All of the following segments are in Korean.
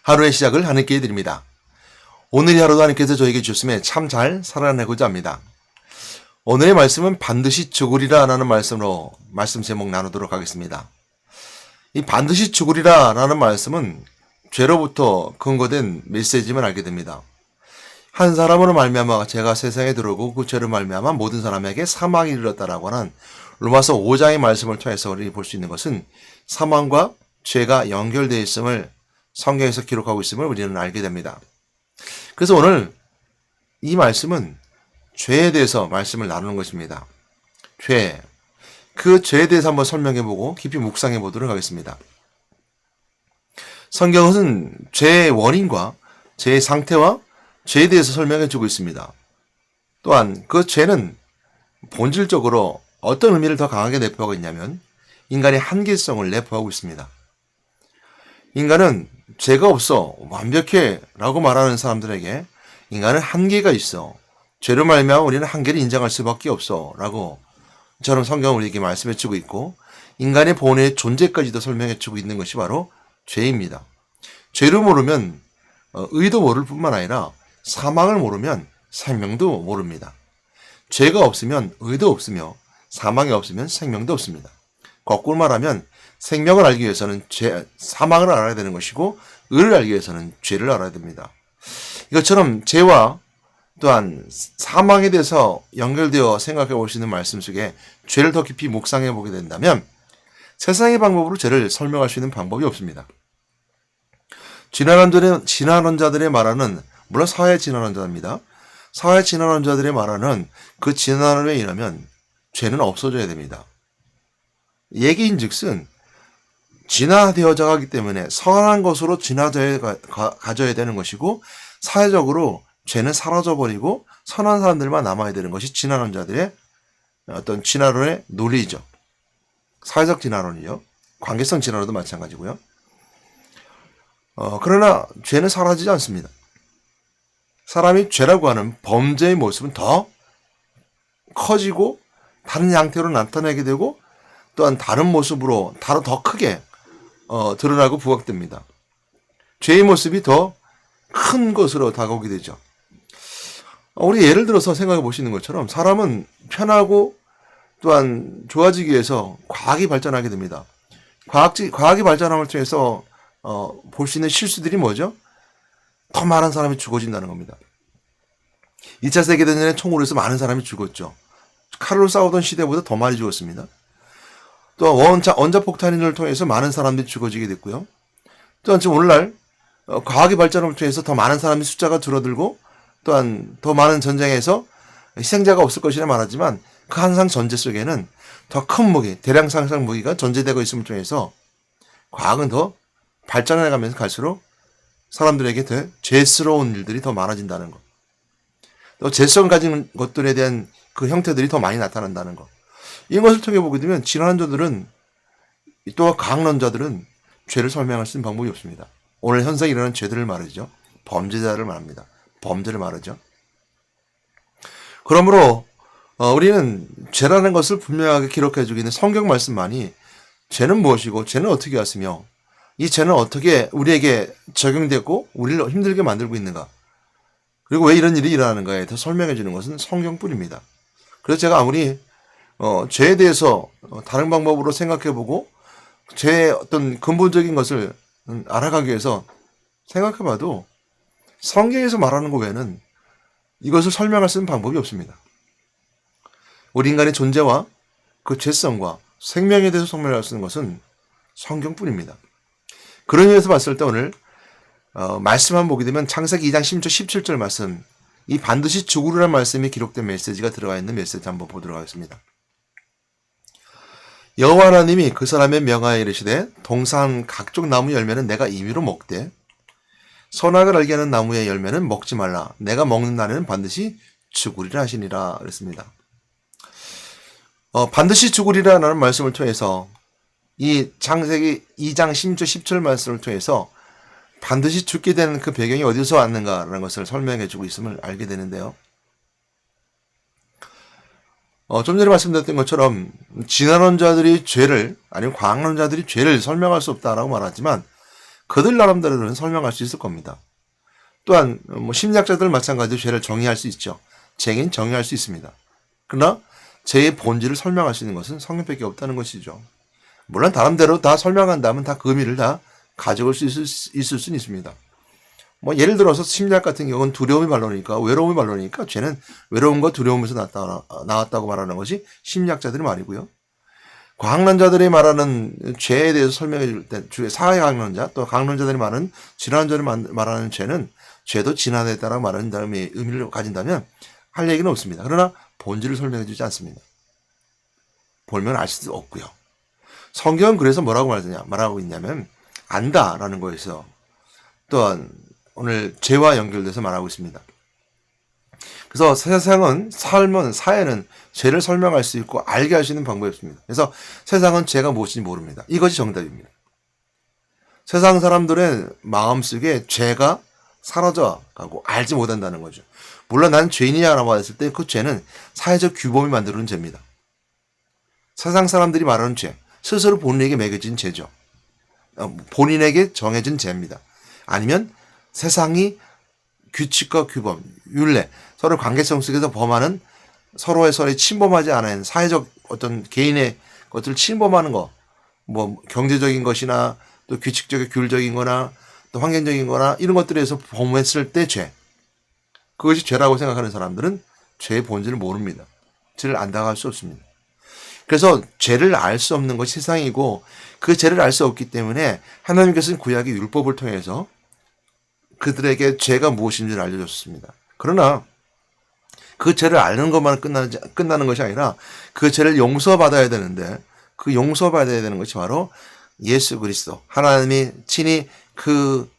하루의 시작을 하나님께 드립니다. 오늘의 하루도 하나님께서 저에게 주셨음에 참 잘 살아내고자 합니다. 오늘의 말씀은 반드시 죽으리라 라는 말씀으로 말씀 제목 나누도록 하겠습니다. 이 반드시 죽으리라 라는 말씀은 죄로부터 근거된 메시지만 알게 됩니다. 한 사람으로 말미암아 죄가 세상에 들어오고 그 죄로 말미암아 모든 사람에게 사망이 이르렀다라고 하는 로마서 5장의 말씀을 통해서 우리 볼 수 있는 것은 사망과 죄가 연결되어 있음을 성경에서 기록하고 있음을 우리는 알게 됩니다. 그래서 오늘 이 말씀은 죄에 대해서 말씀을 나누는 것입니다. 죄, 그 죄에 대해서 한번 설명해보고 깊이 묵상해 보도록 하겠습니다. 성경은 죄의 원인과 죄의 상태와 죄에 대해서 설명해 주고 있습니다. 또한 그 죄는 본질적으로 어떤 의미를 더 강하게 내포하고 있냐면 인간의 한계성을 내포하고 있습니다. 인간은 죄가 없어 완벽해 라고 말하는 사람들에게 인간은 한계가 있어, 죄로 말미암아 우리는 한계를 인정할 수밖에 없어 라고 저는 성경은 우리에게 말씀해 주고 있고, 인간의 본의 존재까지도 설명해 주고 있는 것이 바로 죄입니다. 죄를 모르면 의도 모를 뿐만 아니라 사망을 모르면 생명도 모릅니다. 죄가 없으면 의도 없으며 사망이 없으면 생명도 없습니다. 거꾸로 말하면 생명을 알기 위해서는 사망을 알아야 되는 것이고, 의를 알기 위해서는 죄를 알아야 됩니다. 이것처럼 죄와 또한 사망에 대해서 연결되어 생각해 볼 수 있는 말씀 속에 죄를 더 깊이 묵상해 보게 된다면 세상의 방법으로 죄를 설명할 수 있는 방법이 없습니다. 진화론자들의 말하는, 물론 사회 진화론자입니다. 사회 진화론자들의 말하는 그 진화론에 의하면 죄는 없어져야 됩니다. 얘기인즉슨 진화되어져 가기 때문에 선한 것으로 가져야 되는 것이고, 사회적으로 죄는 사라져버리고 선한 사람들만 남아야 되는 것이 진화론자들의 어떤 진화론의 논리죠. 사회적 진화론이요. 관계성 진화론도 마찬가지고요. 그러나 죄는 사라지지 않습니다. 사람이 죄라고 하는 범죄의 모습은 더 커지고 다른 형태로 나타나게 되고, 또한 다른 모습으로 더 크게 드러나고 부각됩니다. 죄의 모습이 더 큰 것으로 다가오게 되죠. 우리 예를 들어서 생각해 보시는 것처럼 사람은 편하고 또한 좋아지기 위해서 과학이 발전하게 됩니다. 과학이 발전함을 통해서 볼 수 있는 실수들이 뭐죠? 더 많은 사람이 죽어진다는 겁니다. 2차 세계대전에 총으로 해서 많은 사람이 죽었죠. 칼로 싸우던 시대보다 더 많이 죽었습니다. 또 원자폭탄을 통해서 많은 사람들이 죽어지게 됐고요. 또한 지금 오늘날 과학의 발전을 통해서 더 많은 사람의 숫자가 줄어들고, 또한 더 많은 전쟁에서 희생자가 없을 것이라 말하지만 그 항상 전제 속에는 더 큰 무기, 대량 상상 무기가 전제되고 있음을 통해서 과학은 더 발전해 가면서 갈수록 사람들에게 더 죄스러운 일들이 더 많아진다는 것, 또 죄성 가진 것들에 대한 그 형태들이 더 많이 나타난다는 것, 이것을 통해 보게 되면 진화론자들은, 또 과학론자들은 죄를 설명할 수 있는 방법이 없습니다. 오늘 현상에 일어나는 죄들을 말하죠. 범죄자를 말합니다. 범죄를 말하죠. 그러므로 우리는 죄라는 것을 분명하게 기록해 주고 있는 성경 말씀만이 죄는 무엇이고 죄는 어떻게 왔으며 이 죄는 어떻게 우리에게 적용되고 우리를 힘들게 만들고 있는가, 그리고 왜 이런 일이 일어나는가에 더 설명해 주는 것은 성경뿐입니다. 그래서 제가 아무리 죄에 대해서 다른 방법으로 생각해보고 죄의 어떤 근본적인 것을 알아가기 위해서 생각해봐도 성경에서 말하는 것 외에는 이것을 설명할 수 있는 방법이 없습니다. 우리 인간의 존재와 그 죄성과 생명에 대해서 설명할 수 있는 것은 성경뿐입니다. 그런 의미에서 봤을 때 오늘 말씀 한번 보게 되면 창세기 2장 10절 17절 말씀, 이 반드시 죽으리라는 말씀이 기록된 메시지가 들어가 있는 메시지 한번 보도록 하겠습니다. 여호와 하나님이 그 사람의 명하여 이르시되 동산 각종 나무 열매는 내가 임의로 먹되 선악을 알게 하는 나무의 열매는 먹지 말라. 내가 먹는 날에는 반드시 죽으리라 하시니라 그랬습니다. 반드시 죽으리라는 말씀을 통해서 이 창세기 2장 10절 10절 말씀을 통해서 반드시 죽게 되는 그 배경이 어디서 왔는가라는 것을 설명해 주고 있음을 알게 되는데요. 좀 전에 말씀드렸던 것처럼 진화론자들이 죄를, 아니면 과학론자들이 죄를 설명할 수 없다라고 말하지만 그들 나름대로는 설명할 수 있을 겁니다. 또한 뭐 심리학자들 마찬가지로 죄를 정의할 수 있죠. 죄는 정의할 수 있습니다. 그러나 죄의 본질을 설명할 수 있는 것은 성경밖에 없다는 것이죠. 물론 다른대로 다 설명한다면 다 그 의미를 다 가져올 수 있을 수는 있습니다. 뭐 예를 들어서 심리학 같은 경우는 두려움이 반론이니까 외로움이 반론이니까 죄는 외로움과 두려움에서 나왔다고 말하는 것이 심리학자들의 말이고요. 강론자들이 말하는 죄에 대해서 설명해 줄 때, 사회 강론자, 또 강론자들이 말하는 진화론자들이 말하는 죄는 죄도 진화에 따라 말하는 다음에 의미를 가진다면 할 얘기는 없습니다. 그러나 본질을 설명해 주지 않습니다. 보면 알 수 없고요. 성경은 그래서 뭐라고 말하고 있냐면 안다라는 거에서 또한 오늘 죄와 연결돼서 말하고 있습니다. 그래서 세상은 삶은 사회는 죄를 설명할 수 있고 알게 할 수 있는 방법이 없습니다. 그래서 세상은 죄가 무엇인지 모릅니다. 이것이 정답입니다. 세상 사람들의 마음속에 죄가 사라져가고 알지 못한다는 거죠. 물론 난 죄인이냐라고 했을 때 그 죄는 사회적 규범이 만드는 죄입니다. 세상 사람들이 말하는 죄, 스스로 본인에게 매겨진 죄죠. 본인에게 정해진 죄입니다. 아니면 세상이 규칙과 규범, 율례, 서로 관계성 속에서 범하는 서로의 침범하지 않은 사회적 어떤 개인의 것들을 침범하는 거, 뭐 경제적인 것이나 또 규칙적인 귤적인 거나 또 환경적인 거나 이런 것들에서 범했을 때 죄. 그것이 죄라고 생각하는 사람들은 죄의 본질을 모릅니다. 죄를 안다고 할 수 없습니다. 그래서 죄를 알 수 없는 것이 세상이고 그 죄를 알 수 없기 때문에 하나님께서는 구약의 율법을 통해서 그들에게 죄가 무엇인지를 알려줬습니다. 그러나 그 죄를 아는 것만 끝나는 것이 아니라 그 죄를 용서받아야 되는데 그 용서받아야 되는 것이 바로 예수 그리스도 하나님이 친히 그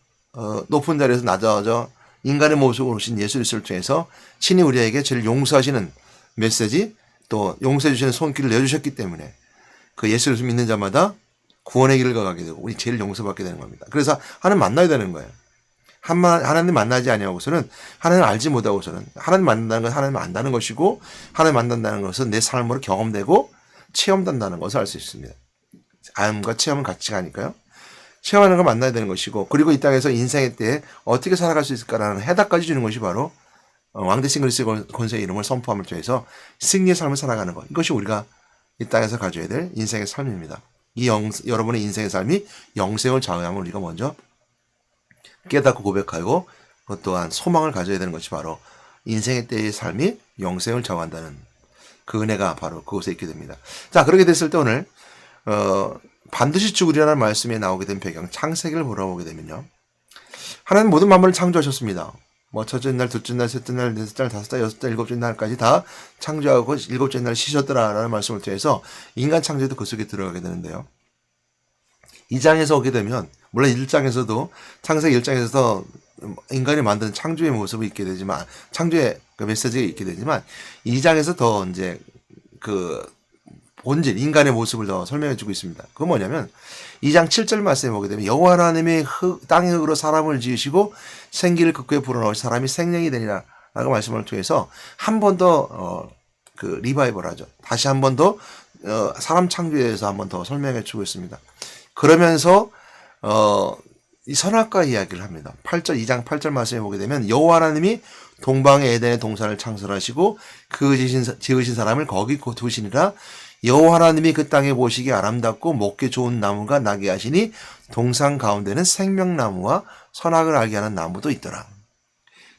높은 자리에서 낮아져 인간의 모습으로 오신 예수 그리스도를 통해서 친히 우리에게 죄를 용서하시는 메시지 또 용서해 주시는 손길을 내주셨기 때문에 그 예수 그리스도 믿는 자마다 구원의 길을 가게 되고 우리 죄를 용서받게 되는 겁니다. 그래서 하나님 만나야 되는 거예요. 하나님 만나지 아니하고서는 하나님 알지 못하고서는 하나님 만난다는 것은 하나님 안다는 것이고 하나님 만난다는 것은 내 삶으로 경험되고 체험된다는 것을 알 수 있습니다. 암과 체험은 같이 가니까요. 체험하는 걸 만나야 되는 것이고 그리고 이 땅에서 인생의 때에 어떻게 살아갈 수 있을까라는 해답까지 주는 것이 바로 왕대신 그리스도의 권세의 이름을 선포함을 통해서 승리의 삶을 살아가는 것. 이것이 우리가 이 땅에서 가져야 될 인생의 삶입니다. 여러분의 인생의 삶이 영생을 좌우함을 우리가 먼저 깨닫고 고백하고 그것 또한 소망을 가져야 되는 것이 바로 인생의 때의 삶이 영생을 좌우한다는 그 은혜가 바로 그곳에 있게 됩니다. 자, 그렇게 됐을 때 오늘 반드시 죽으리라는 말씀에 나오게 된 배경 창세기를 보러보게 되면요. 하나님 모든 만물을 창조하셨습니다. 뭐 첫째 날, 둘째 날, 셋째 날, 넷째 날, 다섯째 날, 여섯째 날, 일곱째 날까지 다 창조하고 일곱째 날 쉬셨더라라는 말씀을 통해서 인간 창조도 그 속에 들어가게 되는데요. 2장에서 오게 되면 물론 1장에서도 창세기 1장에서 인간이 만든 창조의 모습이 있게 되지만 창조의 그 메시지가 있게 되지만 2장에서 더 이제 그 본질 인간의 모습을 더 설명해 주고 있습니다. 그건 뭐냐면 2장 7절 말씀에 보게 되면 여호와 하나님이 땅의 흙으로 사람을 지으시고 생기를 그 흙에 불어넣으시 사람이 생명이 되니라 라고 말씀을 통해서 한 번 더 그 리바이벌 하죠. 다시 한 번 더 사람 창조에 대해서 한 번 더 설명해 주고 있습니다. 그러면서 이 선악과 이야기를 합니다. 2장 8절 말씀에 보게 되면 여호와 하나님이 동방의 에덴의 동산을 창설하시고 그 지으신 사람을 거기 두시니라. 여호와 하나님이 그 땅에 보시기에 아름답고 먹기 좋은 나무가 나게 하시니 동산 가운데는 생명나무와 선악을 알게 하는 나무도 있더라.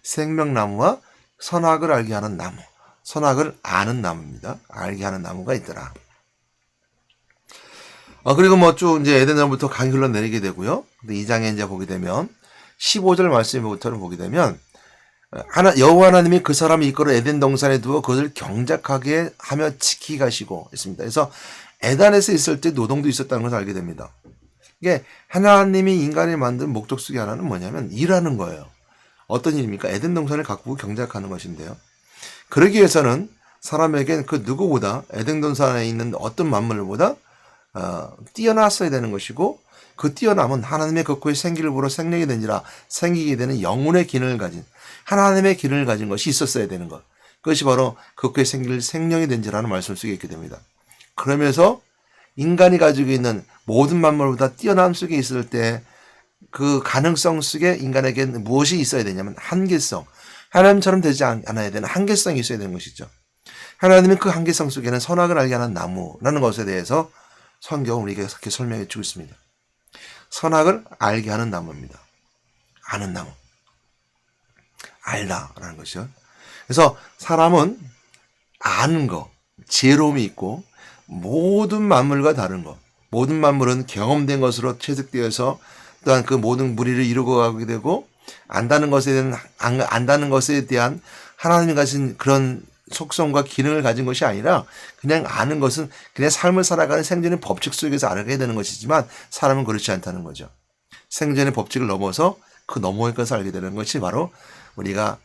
생명나무와 선악을 알게 하는 나무, 선악을 아는 나무입니다. 알게 하는 나무가 있더라. 그리고 뭐 쭉 이제 에덴으로부터 강이 흘러내리게 되고요. 2장에 이제 보게 되면 15절 말씀부터는 보게 되면 여호와 하나님이 그 사람을 이끌어 에덴 동산에 두어 그것을 경작하게 하며 지키게 하시고 있습니다. 그래서 에덴에서 있을 때 노동도 있었다는 것을 알게 됩니다. 이게 하나님이 인간을 만든 목적 중에 하나는 뭐냐면 일하는 거예요. 어떤 일입니까? 에덴 동산을 가꾸고 경작하는 것인데요. 그러기 위해서는 사람에겐 그 누구보다 에덴 동산에 있는 어떤 만물보다 뛰어났어야 되는 것이고 그 뛰어남은 하나님의 그 생기를 불어 생명이 되니라 생기게 되는 영혼의 기능을 가진 하나님의 기능을 가진 것이 있었어야 되는 것. 그것이 바로 그의 생기를 생명이 된지라는 말씀을 쓰게 있게 됩니다. 그러면서 인간이 가지고 있는 모든 만물보다 뛰어남 속에 있을 때 그 가능성 속에 인간에게 무엇이 있어야 되냐면 한계성. 하나님처럼 되지 않아야 되는 한계성이 있어야 되는 것이죠. 하나님은 그 한계성 속에는 선악을 알게 하는 나무라는 것에 대해서 성경은 우리에게 이렇게 설명해 주고 있습니다. 선악을 알게 하는 나무입니다. 아는 나무. 알다라는 것이요. 그래서 사람은 아는 거, 지혜로움이 있고 모든 만물과 다른 것, 모든 만물은 경험된 것으로 체득되어서 또한 그 모든 무리를 이루고 가게 되고 안다는 것에 대한 하나님이 가진 그런 속성과 기능을 가진 것이 아니라 그냥 아는 것은 그냥 삶을 살아가는 생존의 법칙 속에서 알게 되는 것이지만 사람은 그렇지 않다는 거죠. 생존의 법칙을 넘어서 그 너머의 것을 알게 되는 것이 바로 우리가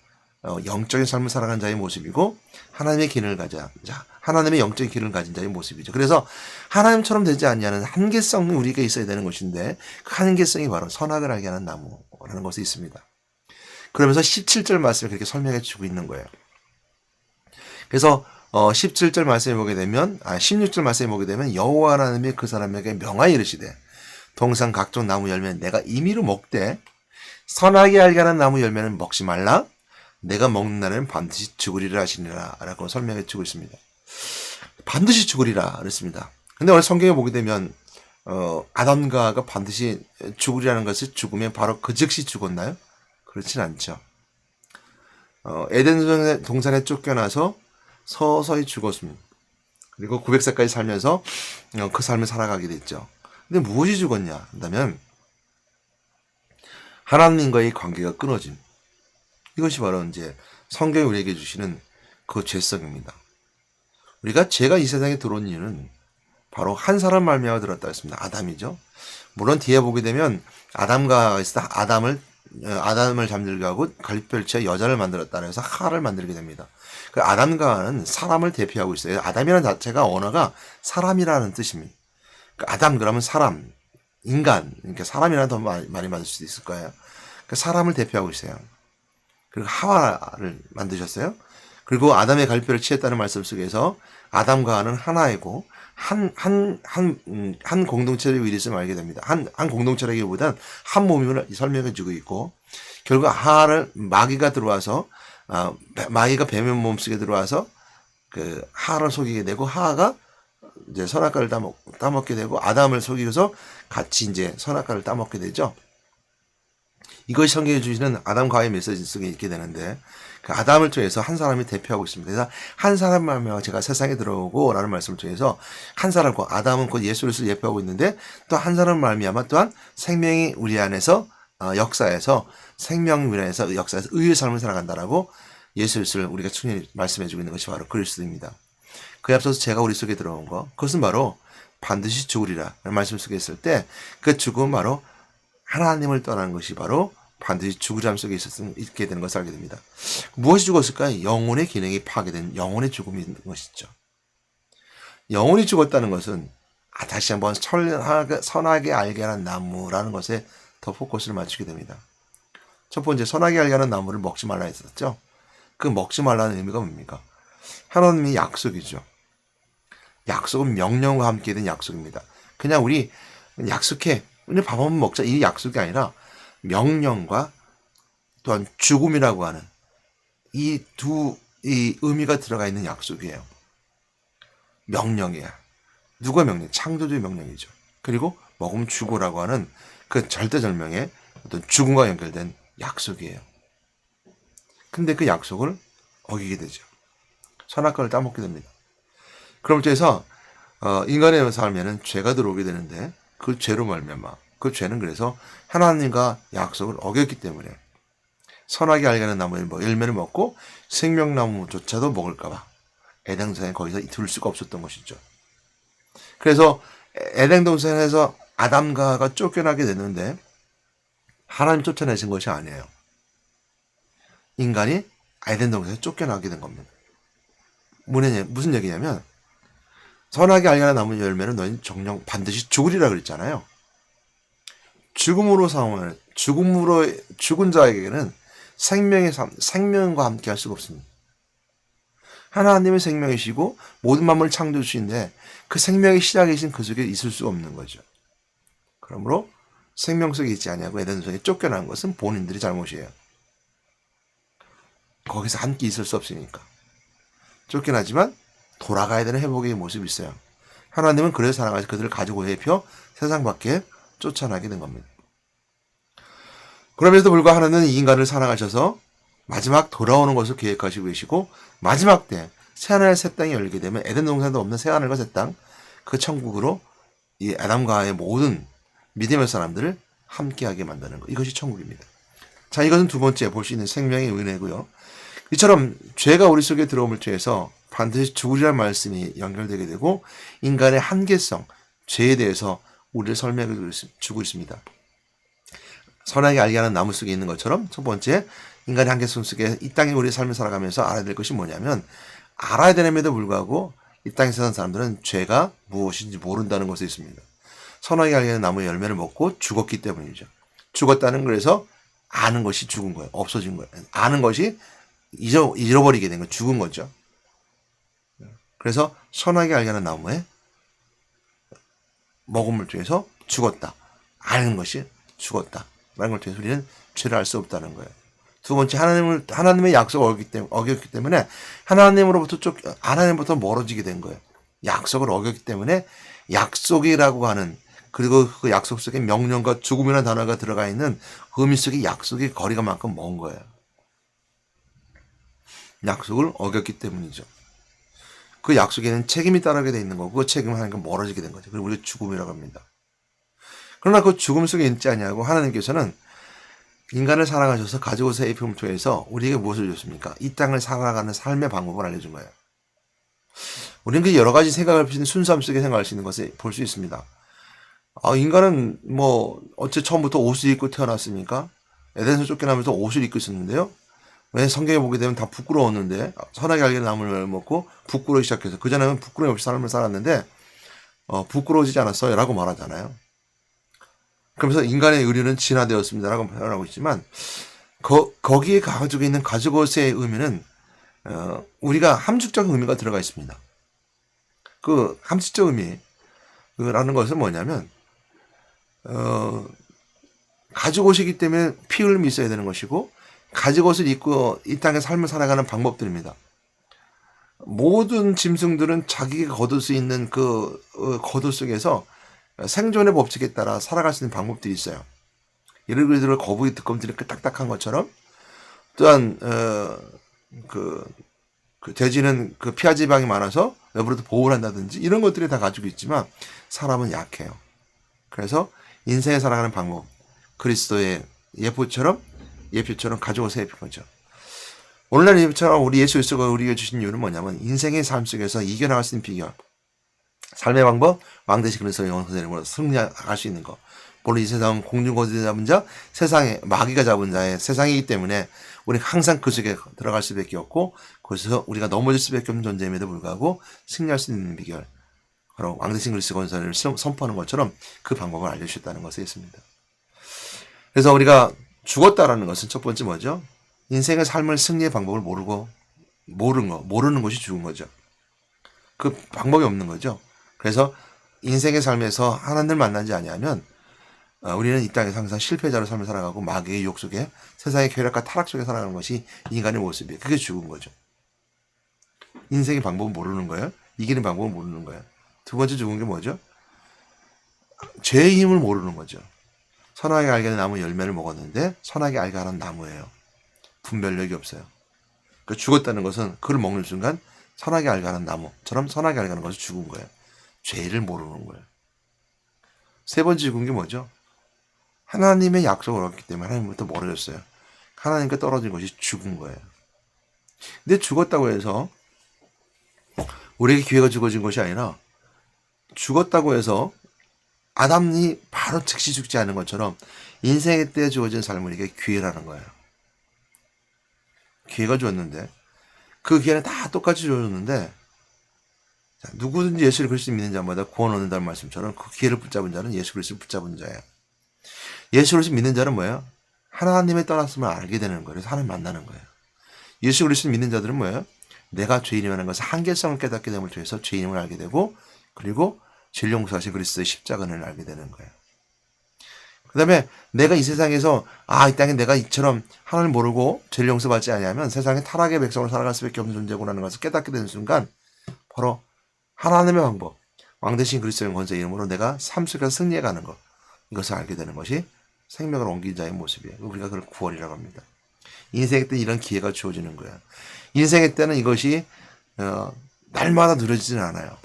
영적인 삶을 살아가는 자의 모습이고 하나님의 기능을 가진 자, 하나님의 영적인 기능을 가진 자의 모습이죠. 그래서 하나님처럼 되지 않냐는 한계성이 우리에게 있어야 되는 것인데 그 한계성이 바로 선악을 알게 하는 나무라는 것이 있습니다. 그러면서 17절 말씀을 그렇게 설명해 주고 있는 거예요. 그래서 17절 말씀에 보게 되면 16절 말씀에 보게 되면 여호와 하나님이 그 사람에게 명하여 이르시되 동산 각종 나무 열매는 내가 임의로 먹되 선하게 알게 하는 나무 열매는 먹지 말라. 내가 먹는 날에는 반드시 죽으리라 하시니라 라고 설명해 주고 있습니다. 반드시 죽으리라 그랬습니다. 근데 오늘 성경에 보게 되면 아담과 하와가 반드시 죽으리라는 것을 죽으면 바로 그 즉시 죽었나요? 그렇진 않죠. 에덴 동산에 쫓겨나서 서서히 죽었습니다. 그리고 900세까지 살면서 그 삶을 살아가게 됐죠. 근데 무엇이 죽었냐 한다면 하나님과의 관계가 끊어짐. 이것이 바로 이제 성경이 우리에게 주시는 그 죄성입니다. 우리가 죄가 이 세상에 들어온 이유는 바로 한 사람 말미암아 들었다 했습니다. 아담이죠. 물론 뒤에 보게 되면 아담과 있어 아담을 잠들게 하고 갈빗별치에 여자를 만들었다 해서 하와를 만들게 됩니다. 그 아담과 하와는 사람을 대표하고 있어요. 아담이라는 자체가 언어가 사람이라는 뜻입니다. 그 아담 그러면 사람, 인간, 그러니까 사람이라는 더 많이 만들 수도 있을 거예요. 그 사람을 대표하고 있어요. 그리고 하와를 만드셨어요. 그리고 아담의 갈빗뼈를 취했다는 말씀 속에서 아담과 하와는 하나이고 한 공동체를 이루어서 알게 됩니다. 한 공동체라기보단 한 몸임을 설명해 주고 있고 결국 하와를 마귀가 들어와서 마귀가 뱀의 몸속에 들어와서 그 하와를 속이게 되고 하와가 이제 선악과를 따먹게 되고 아담을 속이고서 같이 이제 선악과를 따먹게 되죠. 이것이 성경에 주시는 아담과 하와의 메시지 속에 있게 되는데 그 아담을 통해서 한 사람이 대표하고 있습니다. 그래서 한 사람만 제가 세상에 들어오고 라는 말씀을 통해서 한 사람과 아담은 곧 예수 그리스도를 예표하고 있는데 또 한 사람 말미암아 또한 생명이 우리 안에서 역사에서 생명이 우리 안에서 역사에서 의의 삶을 살아간다라고 예수 그리스도를 우리가 충분히 말씀해주고 있는 것이 바로 그리스도입니다. 그에 앞서서 제가 우리 속에 들어온 것 그것은 바로 반드시 죽으리라 라는 말씀 속에 있을 때 그 죽음은 바로 하나님을 떠나는 것이 바로 반드시 죽으리함 속에 있게 되는 것을 알게 됩니다. 무엇이 죽었을까요? 영혼의 기능이 파괴된 영혼의 죽음이 있는 것이죠. 영혼이 죽었다는 것은 다시 한번 선하게 알게 하는 나무라는 것에 더 포커스를 맞추게 됩니다. 첫 번째 선하게 알게 하는 나무를 먹지 말라 했었죠. 그 먹지 말라는 의미가 뭡니까? 하나님의 약속이죠. 약속은 명령과 함께 된 약속입니다. 그냥 우리 약속해. 오늘 밥 한번 먹자. 이 약속이 아니라 명령과 또한 죽음이라고 하는 이 의미가 들어가 있는 약속이에요. 명령이야. 누가 명령? 창조주의 명령이죠. 그리고 먹으면 죽으라고 하는 그 절대절명의 어떤 죽음과 연결된 약속이에요. 근데 그 약속을 어기게 되죠. 선악과를 따먹게 됩니다. 그럼 그래서 인간의 삶에는 죄가 들어오게 되는데 그 죄로 말미암아 그 죄는 그래서 하나님과 약속을 어겼기 때문에 선하게 알게 하는 나무의 열매를 먹고 생명나무조차도 먹을까봐 에덴동산에 거기서 둘 수가 없었던 것이죠. 그래서 에덴동산에서 아담과 하와가 쫓겨나게 됐는데 하나님 쫓아내신 것이 아니에요. 인간이 에덴동산에 쫓겨나게 된 겁니다. 무슨 얘기냐면 선하게 알게 하는 나무 열매는 너희는 정령 반드시 죽으리라 그랬잖아요. 죽은 자에게는 생명과 함께 할 수가 없습니다. 하나님의 생명이시고 모든 만물을 창조주신데 그 생명의 시작이신 그 속에 있을 수가 없는 거죠. 그러므로 생명 속에 있지 아니하고 에덴 동산에 쫓겨난 것은 본인들이 잘못이에요. 거기서 함께 있을 수 없으니까. 쫓겨나지만 돌아가야 되는 회복의 모습이 있어요. 하나님은 그래서 사랑하셔서 그들을 가지고 회피어 세상 밖에 쫓아나게 된 겁니다. 그럼에도 불구하고 하나님은 이 인간을 사랑하셔서 마지막 돌아오는 것을 계획하시고 계시고 마지막 때 새하늘 새 땅이 열리게 되면 에덴 동산도 없는 새하늘과 새 땅, 그 천국으로 이 아담과의 모든 믿음의 사람들을 함께하게 만드는 것. 이것이 천국입니다. 자, 이것은 두 번째 볼 수 있는 생명의 은혜고요. 이처럼 죄가 우리 속에 들어옴을 통해서 반드시 죽으리라는 말씀이 연결되게 되고 인간의 한계성, 죄에 대해서 우리를 설명해 주고 있습니다. 선하게 알게 하는 나무 속에 있는 것처럼 첫 번째 인간의 한계성 속에 이 땅에 우리의 삶을 살아가면서 알아야 될 것이 뭐냐면 알아야 되는데도 불구하고 이 땅에 사는 사람들은 죄가 무엇인지 모른다는 것에 있습니다. 선하게 알게 하는 나무의 열매를 먹고 죽었기 때문이죠. 죽었다는 그래서 아는 것이 죽은 거예요. 없어진 거예요. 아는 것이 잃어버리게 된 거예요. 죽은 거죠. 그래서 선하게 알게 하는 나무에 먹음을 통해서 죽었다. 아는 것이 죽었다. 라는 걸 통해서 우리는 죄를 알 수 없다는 거예요. 두 번째, 하나님의 약속을 어겼기 때문에 하나님부터 멀어지게 된 거예요. 약속을 어겼기 때문에 약속이라고 하는, 그리고 그 약속 속에 명령과 죽음이라는 단어가 들어가 있는 의미 속의 약속의 거리가만큼 먼 거예요. 약속을 어겼기 때문이죠. 그 약속에는 책임이 따르게 돼 있는 거고 그 책임을 하니까 멀어지게 된 거죠. 그리고 우리가 죽음이라고 합니다. 그러나 그 죽음 속에 있지 않냐고 하나님께서는 인간을 사랑하셔서 가지고서 예품을 통해서 우리에게 무엇을 줬습니까? 이 땅을 살아가는 삶의 방법을 알려준 거예요. 우리는 그 여러 가지 생각할 수 있는 순수함 속에 생각할 수 있는 것을 볼 수 있습니다. 인간은 어째 처음부터 옷을 입고 태어났습니까? 에덴에서 쫓겨나면서 옷을 입고 있었는데요. 왜 성경에 보게 되면 다 부끄러웠는데 선하게 알게 나무를 먹고 부끄러우기 시작해서 그전에는 부끄러움 없이 삶을 살았는데 부끄러워지지 않았어요 라고 말하잖아요. 그러면서 인간의 의리는 진화되었습니다 라고 표현하고 있지만 거기에 가지고 있는 가지고서의 의미는 우리가 함축적 의미가 들어가 있습니다. 그 함축적 의미라는 것은 뭐냐면 가지고 오시기 때문에 피 흘림이 있어야 되는 것이고 가지고 옷을 입고 이 땅의 삶을 살아가는 방법들입니다. 모든 짐승들은 자기가 거둘 수 있는 그 거둘 속에서 생존의 법칙에 따라 살아갈 수 있는 방법들이 있어요. 예를 들어 거북이 뒷검질이 딱딱한 것처럼 또한 그 돼지는 그 피하 지방이 많아서 외부로도 보호를 한다든지 이런 것들이 다 가지고 있지만 사람은 약해요. 그래서 인생에 살아가는 방법, 그리스도의 예표처럼 가지고서 예표인 거죠. 오늘날 예표처럼 우리 예수 그리스도가 우리에게 주신 이유는 뭐냐면 인생의 삶 속에서 이겨나갈 수 있는 비결, 삶의 방법, 왕대시 그리스도의 영성으로 승리할 수 있는 것. 물론 이 세상은 공중거지 잡은 자, 세상에 마귀가 잡은 자의 세상이기 때문에 우리는 항상 그 속에 들어갈 수밖에 없고 그래서 우리가 넘어질 수밖에 없는 존재임에도 불구하고 승리할 수 있는 비결, 바로 왕대신 그리스도 권세를 선포하는 것처럼 그 방법을 알려주셨다는 것에 있습니다. 그래서 우리가 죽었다라는 것은 첫 번째 뭐죠? 인생의 삶을 승리의 방법을 모르는 것이 죽은 거죠. 그 방법이 없는 거죠. 그래서 인생의 삶에서 하나님을 만나지 아니하면 우리는 이 땅에서 항상 실패자로 삶을 살아가고 마귀의 유혹 속에 세상의 쾌락과 타락 속에 살아가는 것이 인간의 모습이에요. 그게 죽은 거죠. 인생의 방법은 모르는 거예요. 이기는 방법은 모르는 거예요. 두 번째 죽은 게 뭐죠? 죄의 힘을 모르는 거죠. 선하게 알게 하는 나무 열매를 먹었는데 선하게 알게 하는 나무예요. 분별력이 없어요. 그 죽었다는 것은 그를 먹는 순간 선하게 알게 하는 나무처럼 선하게 알게 하는 것이 죽은 거예요. 죄를 모르는 거예요. 세 번째 죽은 게 뭐죠? 하나님의 약속을 얻기 때문에 하나님부터 멀어졌어요. 하나님과 떨어진 것이 죽은 거예요. 근데 죽었다고 해서 우리에게 기회가 주어진 것이 아니라 죽었다고 해서 아담이 바로 즉시 죽지 않은 것처럼 인생의 때에 주어진 삶을 우리에게 기회라는 거예요. 기회가 주었는데 그 기회는 다 똑같이 주어졌는데 누구든지 예수 그리스도를 믿는 자마다 구원 얻는다는 말씀처럼 그 기회를 붙잡은 자는 예수 그리스도를 붙잡은 자예요. 예수 그리스도를 믿는 자는 뭐예요? 하나님의 떠났음을 알게 되는 거예요. 그래서 하나님 만나는 거예요. 예수 그리스도를 믿는 자들은 뭐예요? 내가 죄인이라는 것을 한계성을 깨닫게 됨을 통해서 죄인임을 알게 되고 그리고 진리 용서하신 그리스도의 십자가를 알게 되는 거예요. 그다음에 내가 이 세상에서 이 땅에 내가 이처럼 하나님을 모르고 죄를 용서받지 아니하면 세상에 타락의 백성으로 살아갈 수밖에 없는 존재구나라는 것을 깨닫게 되는 순간 바로 하나님의 방법, 왕 대신 그리스도의 권세 이름으로 내가 삶 속에서 승리해가는 것, 이것을 알게 되는 것이 생명을 옮긴 자의 모습이에요. 우리가 그걸 구원이라고 합니다. 인생의 때 이런 기회가 주어지는 거야. 인생의 때는 이것이 날마다 누려지지는 않아요.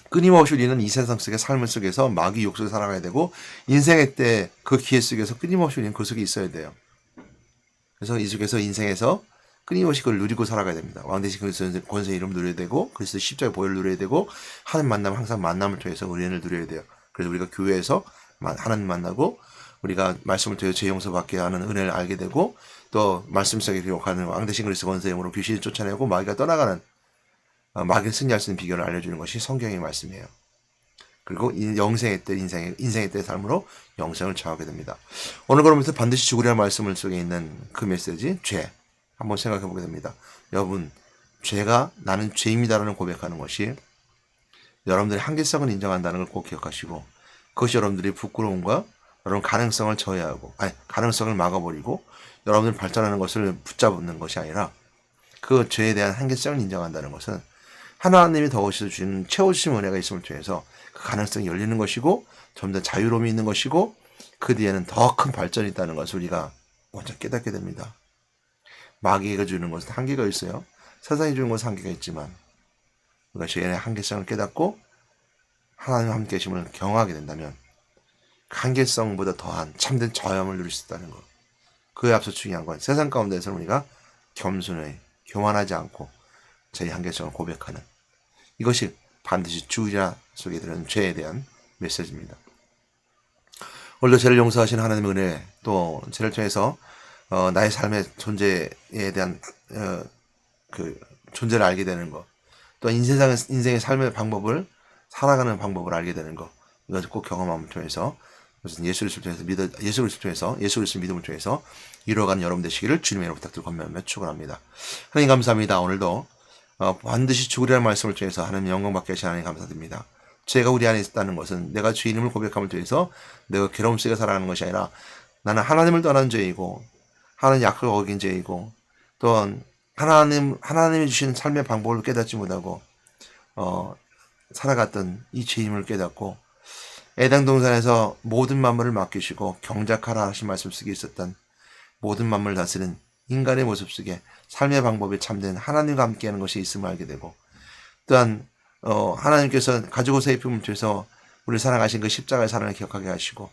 끊임없이 우리는 이 세상 속의 삶을 속에서 마귀 욕 속에 살아가야 되고 인생의 때 그 기회 속에서 끊임없이 우리는 그 속에 있어야 돼요. 그래서 이 속에서 인생에서 끊임없이 그걸 누리고 살아가야 됩니다. 왕 대신 그리스도의 권세 이름 누려야 되고 그리스도 십자가의 보혈을 누려야 되고 하나님 만나면 항상 만남을 통해서 은혜를 누려야 돼요. 그래서 우리가 교회에서 하나님 만나고 우리가 말씀을 통해서 죄 용서받게 하는 은혜를 알게 되고 또 말씀 속에 기록하는 왕 대신 그리스도 권세 이름으로 귀신을 쫓아내고 마귀가 떠나가는 마귀를 승리할 수 있는 비결을 알려주는 것이 성경의 말씀이에요. 그리고 영생의 때 인생의 때의 삶으로 영생을 처하게 됩니다. 오늘 그러면서 반드시 죽으리라는 말씀 속에 있는 그 메시지 죄 한번 생각해 보게 됩니다. 여러분 죄가 나는 죄입니다라는 고백하는 것이 여러분들의 한계성을 인정한다는 걸 꼭 기억하시고 그것이 여러분들의 부끄러움과 여러분 가능성을 저해하고 가능성을 막아버리고 여러분들 발전하는 것을 붙잡는 것이 아니라 그 죄에 대한 한계성을 인정한다는 것은 하나님이 더우셔서 주시는 채워주신 은혜가 있음을 통해서 그 가능성이 열리는 것이고 좀 더 자유로움이 있는 것이고 그 뒤에는 더 큰 발전이 있다는 것을 우리가 먼저 깨닫게 됩니다. 마귀가 주는 것은 한계가 있어요. 세상이 주는 것은 한계가 있지만 우리가 죄의 한계성을 깨닫고 하나님과 함께 계심을 경험하게 된다면 한계성보다 더한 참된 자유함을 누릴 수 있다는 것. 그에 앞서 중요한 건 세상 가운데서 우리가 겸손히 교만하지 않고 저희 한계성을 고백하는 이것이 반드시 주의라 속에 들은 죄에 대한 메시지입니다. 오늘도 죄를 용서하시는 하나님의 은혜 또 죄를 통해서 나의 삶의 존재에 대한 그 존재를 알게 되는 것 또 인생의 삶의 방법을 살아가는 방법을 알게 되는 것 이것을 꼭 경험함을 통해서 예수 그리스도를 통해서 예수 그리스도 믿음을 통해서 이루어가는 여러분 되시기를 주님의 이름으로 부탁드리고 건면하며 축원합니다. 하나님 감사합니다. 오늘도 반드시 죽으리라는 말씀을 통해서 하나님 영광 받게 하시는 하나님 감사드립니다. 죄가 우리 안에 있다는 것은 내가 주의 이름을 고백함을 통해서 내가 괴로움 속에 살아가는 것이 아니라 나는 하나님을 떠난 죄이고 하나님 약속을 어긴 죄이고 또한 하나님이 주시는 삶의 방법을 깨닫지 못하고 살아갔던 이 죄임을 깨닫고 에덴 동산에서 모든 만물을 맡기시고 경작하라 하신 말씀 속에 있었던 모든 만물을 다스리는 인간의 모습 속에 삶의 방법이 참된 하나님과 함께하는 것이 있음을 알게 되고 또한 하나님께서 가지고 세입품을 통해서 우리를 사랑하신 그 십자가의 사랑을 기억하게 하시고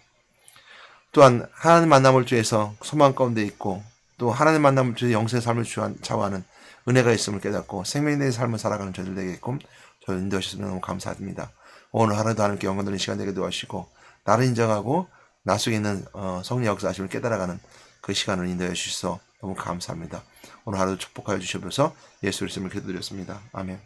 또한 하나님 만남을 통해서 소망 가운데 있고 또 하나님 만남을 통해서 영생의 삶을 좌우하는 은혜가 있음을 깨닫고 생명의 삶을 살아가는 저희들 되게끔 저희 인도하셨으면 너무 감사드립니다. 오늘 하루도 하나님께 영광 돌리는 시간 되게 도와주시고 나를 인정하고 나 속에 있는 성령 역사하심을 깨달아가는 그 시간을 인도해 주셔서 너무 감사합니다. 오늘 하루도 축복하여 주시옵소서. 예수 그리스도를 기도드렸습니다. 아멘.